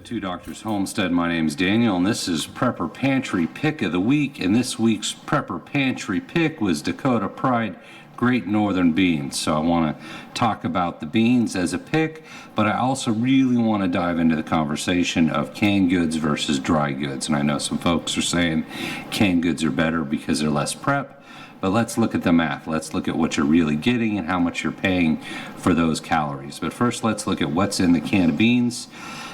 Two Doctors Homestead. My name's Daniel, and this is Prepper Pantry Pick of the Week. And this week's Prepper Pantry pick was Dakota Pride Great Northern Beans. So I want to talk about the beans as a pick, but I also really want to dive into the conversation of canned goods versus dry goods. And I know some folks are saying canned goods are better because they're less prep. But let's look at the math. Let's look at what you're really getting and how much you're paying for those calories. But first, let's look at what's in the can of beans.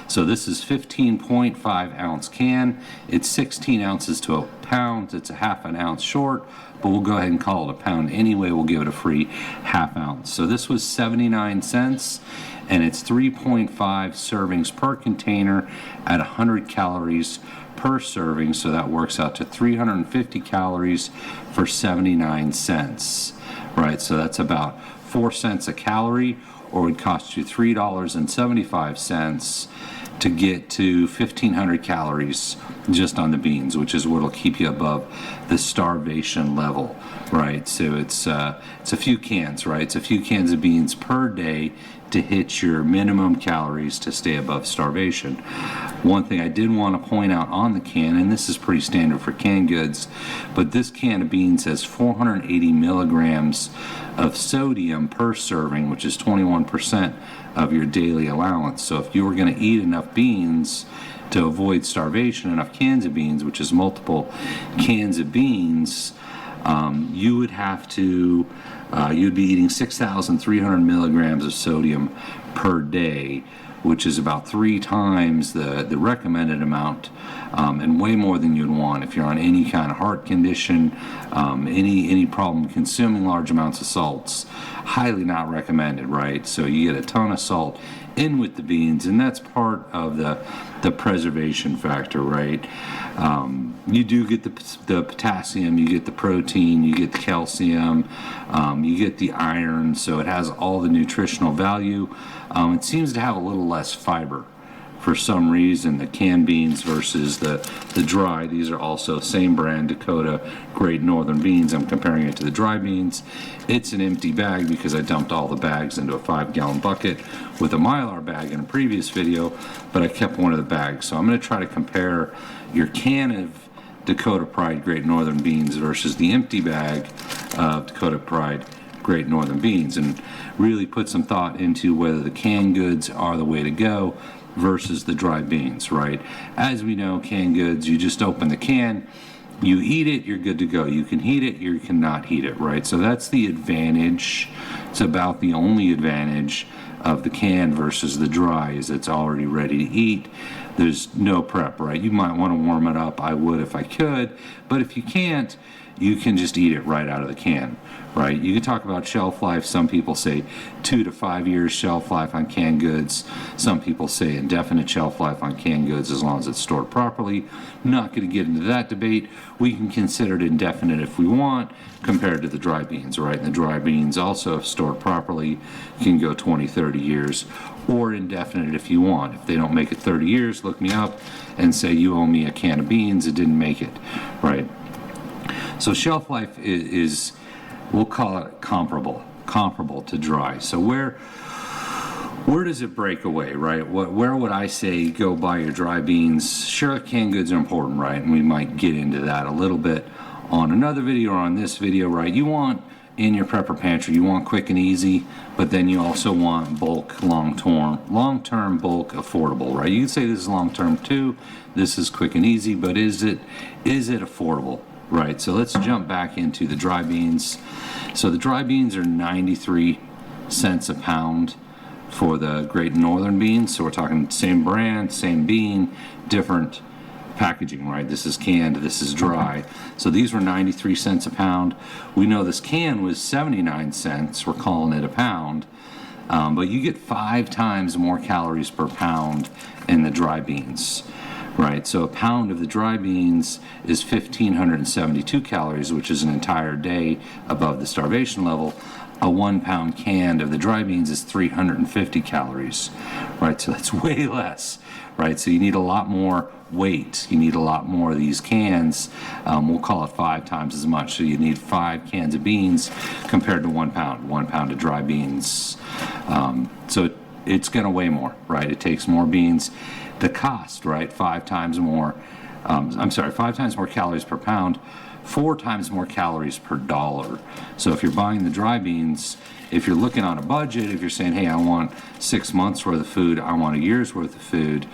So this is 15.5 ounce can. It's 16 ounces to a pound. It's a half an ounce short, but we'll go ahead and call it a pound anyway. We'll give it a free half ounce. So this was 79 cents, and it's 3.5 servings per container at 100 calories per serving. So that works out to 350 calories for 79 cents, right? So that's about 4 cents a calorie, or it would cost you $3.75 to get to 1,500 calories just on the beans, which is what will keep you above the starvation level, right? So it's a few cans, right? It's a few cans of beans per day to hit your minimum calories to stay above starvation. One thing I did want to point out on the can, and this is pretty standard for canned goods, but this can of beans has 480 milligrams of sodium per serving, which is 21% of your daily allowance. So if you were going to eat enough beans to avoid starvation, enough cans of beans, which is multiple cans of beans, you would have to, you'd be eating 6,300 milligrams of sodium per day, which is about 3 times the recommended amount, and way more than you'd want if you're on any kind of heart condition, any problem consuming large amounts of salts. Highly not recommended, right? So you get a ton of salt in with the beans, and that's part of the preservation factor, right? You do get the potassium, you get the protein, you get the calcium, you get the iron, so it has all the nutritional value. It seems to have a little less fiber for some reason, the canned beans versus the dry. These are also same brand, Dakota Great Northern Beans. I'm comparing it to the dry beans. It's an empty bag because I dumped all the bags into a 5-gallon bucket with a Mylar bag in a previous video, but I kept one of the bags. So I'm going to try to compare your can of Dakota Pride Great Northern Beans versus the empty bag of Dakota Pride Great Northern Beans, and really put some thought into whether the canned goods are the way to go versus the dry beans, right? As we know, canned goods, you just open the can, you eat it, you're good to go. You can heat it, you cannot heat it, right? So that's the advantage. It's about the only advantage of the can versus the dry, is it's already ready to eat. There's no prep, right? You might want to warm it up. I would if I could, but if you can't, you can just eat it right out of the can, right? You can talk about shelf life. Some people say 2 to 5 years shelf life on canned goods. Some people say indefinite shelf life on canned goods as long as it's stored properly. Not going to get into that debate. We can consider it indefinite if we want, compared to the dry beans, right? And the dry beans also, if stored properly, can go 20, 30 years, or indefinite if you want. If they don't make it 30 years, look me up and say you owe me a can of beans, it didn't make it, right? So shelf life is, we'll call it comparable to dry. So where does it break away, right? Where would I say go buy your dry beans? Sure, canned goods are important, right? And we might get into that a little bit on another video or on this video, right? You want, in your prepper pantry, you want quick and easy, but then you also want bulk, long-term bulk, affordable, right? You can say this is long-term too. This is quick and easy, but is it affordable? Right, so let's jump back into the dry beans. So the dry beans are 93 cents a pound for the Great Northern Beans. So we're talking same brand, same bean, different packaging, right? This is canned, this is dry. So these were 93 cents a pound. We know this can was 79 cents. We're calling it a pound. But you get 5 times more calories per pound in the dry beans. Right, so a pound of the dry beans is 1,572 calories, which is an entire day above the starvation level. A 1 pound can of the dry beans is 350 calories, right? So that's way less, right? So you need a lot more weight. You need a lot more of these cans. We'll call it 5 times as much. So you need 5 cans of beans compared to 1 pound. 1 pound of dry beans. So it's going to weigh more, right? It takes more beans. the cost, right? 5 times more, 5 times more calories per pound, 4 times more calories per dollar. So if you're buying the dry beans, if you're looking on a budget, if you're saying, hey, I want 6 months worth of food, I want a year's worth of food,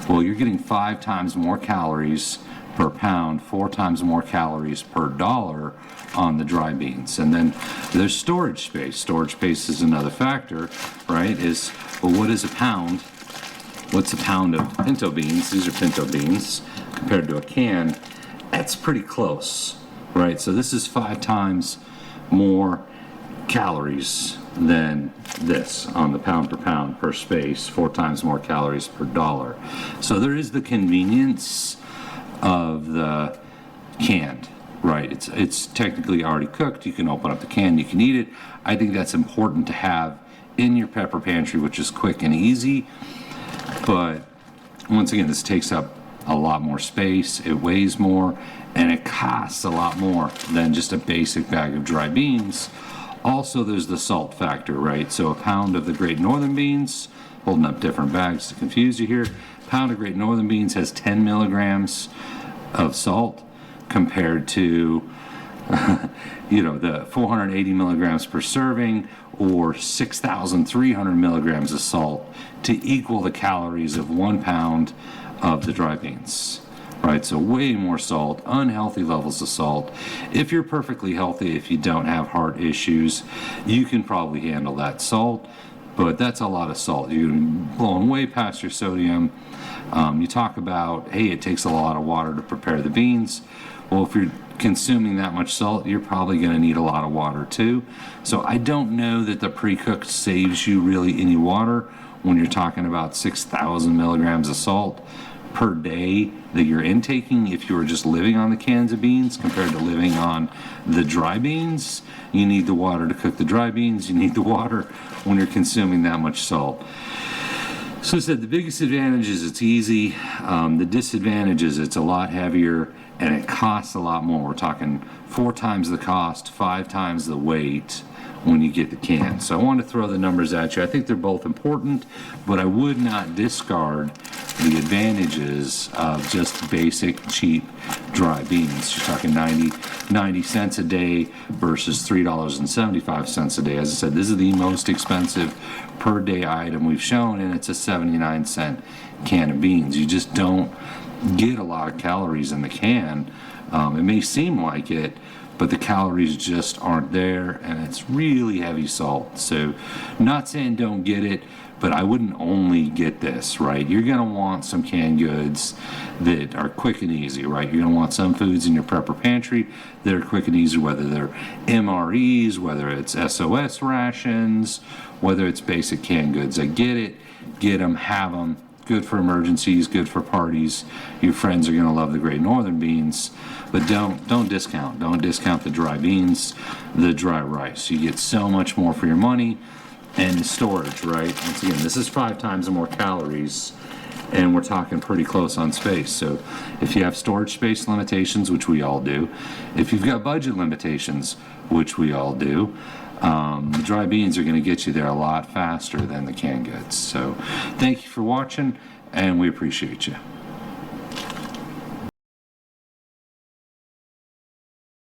well, you're getting 5 times more calories per pound, 4 times more calories per dollar on the dry beans. And then there's storage space. Storage space is another factor, right? Well, what is a pound? What's a pound of pinto beans? These are pinto beans compared to a can. That's pretty close, right? So this is 5 times more calories than this on the pound per pound per space, 4 times more calories per dollar. So there is the convenience of the canned, right? It's technically already cooked. You can open up the can, you can eat it. I think that's important to have in your pepper pantry, which is quick and easy. But once again, this takes up a lot more space, it weighs more, and it costs a lot more than just a basic bag of dry beans. Also, there's the salt factor, right? So a pound of the Great Northern beans, holding up different bags to confuse you here, pound of Great Northern beans has 10 milligrams of salt compared to the 480 milligrams per serving, or 6,300 milligrams of salt to equal the calories of 1 pound of the dry beans, right? So way more salt, unhealthy levels of salt. If you're perfectly healthy, if you don't have heart issues, you can probably handle that salt, but that's a lot of salt. You're blowing way past your sodium. You talk about, hey, it takes a lot of water to prepare the beans. Well, if you're consuming that much salt, you're probably going to need a lot of water too. So I don't know that the pre-cooked saves you really any water when you're talking about 6,000 milligrams of salt per day that you're intaking. If you were just living on the cans of beans compared to living on the dry beans, you need the water to cook the dry beans. You need the water when you're consuming that much salt. So I said the biggest advantage is it's easy. The disadvantage is it's a lot heavier and it costs a lot more. We're talking 4 times the cost, 5 times the weight when you get the can. So I want to throw the numbers at you. I think they're both important, but I would not discard the advantages of just basic, cheap, dry beans. You're talking 90 cents a day versus $3.75 a day. As I said, this is the most expensive per day item we've shown, and it's a 79-cent can of beans. You just don't get a lot of calories in the can. It may seem like it, but the calories just aren't there, and it's really heavy salt. So not saying don't get it, but I wouldn't only get this, right? You're gonna want some canned goods that are quick and easy, right? You're gonna want some foods in your prepper pantry that are quick and easy, whether they're MREs, whether it's SOS rations, whether it's basic canned goods. I get it, get them, have them. Good for emergencies, good for parties. Your friends are gonna love the Great Northern beans, but don't discount the dry beans, the dry rice. You get so much more for your money. And storage, right? Once again, this is 5 times more calories, and we're talking pretty close on space. So if you have storage space limitations, which we all do, if you've got budget limitations, which we all do, the dry beans are going to get you there a lot faster than the canned goods. So thank you for watching, and we appreciate you.